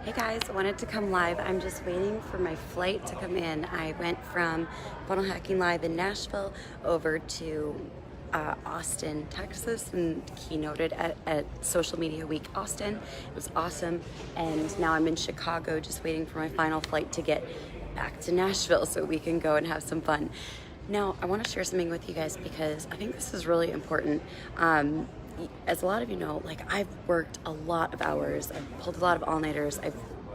Hey guys, I wanted to come live. I'm just waiting for my flight to come in. I went from Funnel Hacking Live in Nashville over to Austin, Texas, and keynoted at Social Media Week Austin. It was awesome. And now I'm in Chicago just waiting for my final flight to get back to Nashville so we can go and have some fun. Now, I want to share something with you guys because I think this is really important. As a lot of you know, like I've worked a lot of hours. I've pulled a lot of all-nighters.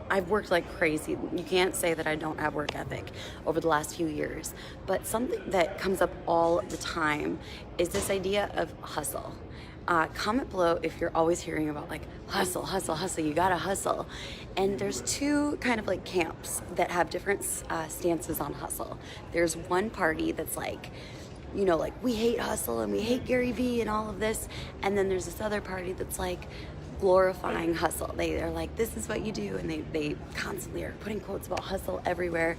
I've worked like crazy. You can't say that I don't have work ethic over the last few years. But something that comes up all the time is this idea of hustle. Comment below if you're always hearing about like hustle, hustle, hustle, you gotta hustle. And there's two kind of like camps that have different stances on hustle. There's one party that's like, you know, like we hate hustle and we hate Gary Vee and all of this. And then there's this other party that's like glorifying hustle. They're like, this is what you do. And they constantly are putting quotes about hustle everywhere.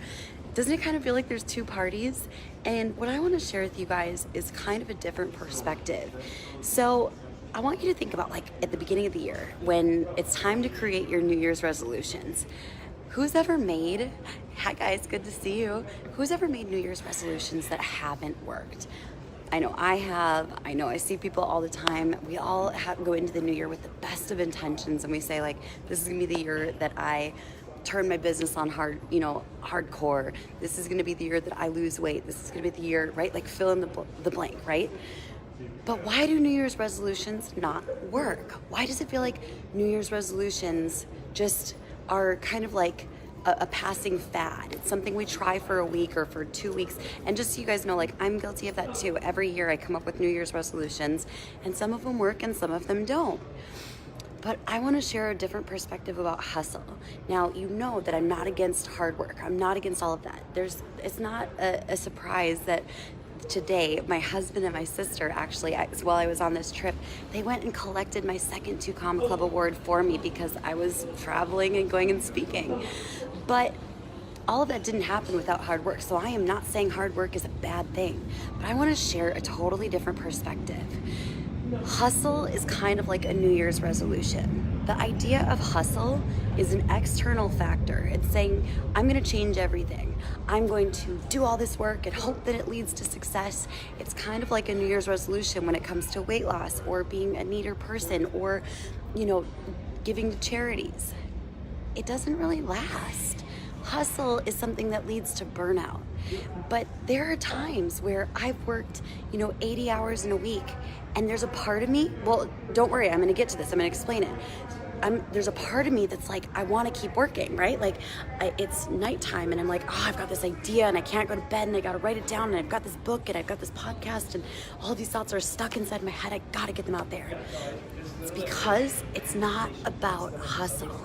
Doesn't it kind of feel like there's two parties? And what I want to share with you guys is kind of a different perspective. So I want you to think about like at the beginning of the year when it's time to create your New Year's resolutions. Who's ever made, hi guys, good to see you. Who's ever made New Year's resolutions that haven't worked? I know I have. I know I see people all the time. We all go into the new year with the best of intentions and we say like, this is gonna be the year that I turn my business on hardcore. This is gonna be the year that I lose weight. This is gonna be the year, right? Like fill in the blank, right? But why do New Year's resolutions not work? Why does it feel like New Year's resolutions just are kind of like a passing fad? It's something we try for a week or for 2 weeks. And just so you guys know, like I'm guilty of that too. Every year I come up with New Year's resolutions and some of them work and some of them don't. But I want to share a different perspective about hustle. Now, you know that I'm not against hard work. I'm not against all of that. It's not a surprise that today, my husband and my sister actually, while I was on this trip, they went and collected my second 2 Comma Club award for me because I was traveling and going and speaking. But all of that didn't happen without hard work. So I am not saying hard work is a bad thing, but I want to share a totally different perspective. Hustle is kind of like a New Year's resolution. The idea of hustle is an external factor. It's saying, I'm going to change everything. I'm going to do all this work and hope that it leads to success. It's kind of like a New Year's resolution when it comes to weight loss or being a neater person or, you know, giving to charities. It doesn't really last. Hustle is something that leads to burnout. But there are times where I've worked, 80 hours in a week, and there's a part of me, well, don't worry, I'm gonna get to this, I'm gonna explain it. There's a part of me that's like, I wanna keep working, right? Like, it's nighttime, and I'm like, oh, I've got this idea, and I can't go to bed, and I gotta write it down, and I've got this book, and I've got this podcast, and all these thoughts are stuck inside my head, I gotta get them out there. It's because it's not about hustle,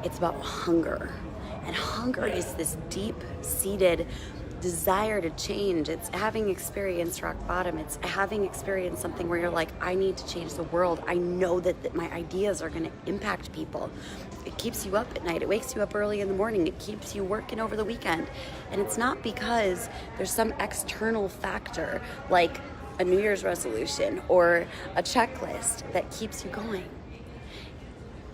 it's about hunger. And hunger is this deep-seated desire to change. It's having experienced rock bottom. It's having experienced something where you're like, I need to change the world. I know that my ideas are going to impact people. It keeps you up at night. It wakes you up early in the morning. It keeps you working over the weekend. And it's not because there's some external factor like a New Year's resolution or a checklist that keeps you going.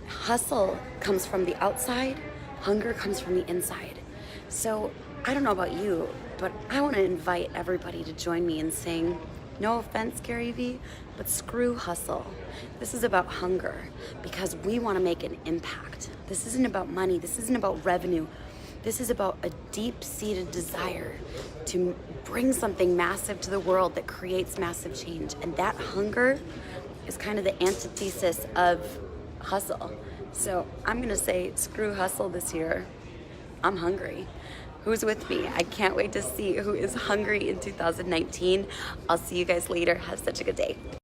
Hustle comes from the outside. Hunger comes from the inside. So I don't know about you, but I want to invite everybody to join me in saying, no offense, Gary Vee, but screw hustle. This is about hunger because we want to make an impact. This isn't about money. This isn't about revenue. This is about a deep-seated desire to bring something massive to the world that creates massive change. And that hunger is kind of the antithesis of hustle. So I'm gonna say screw hustle this year. I'm hungry. Who's with me? I can't wait to see who is hungry in 2019. I'll see you guys later. Have such a good day.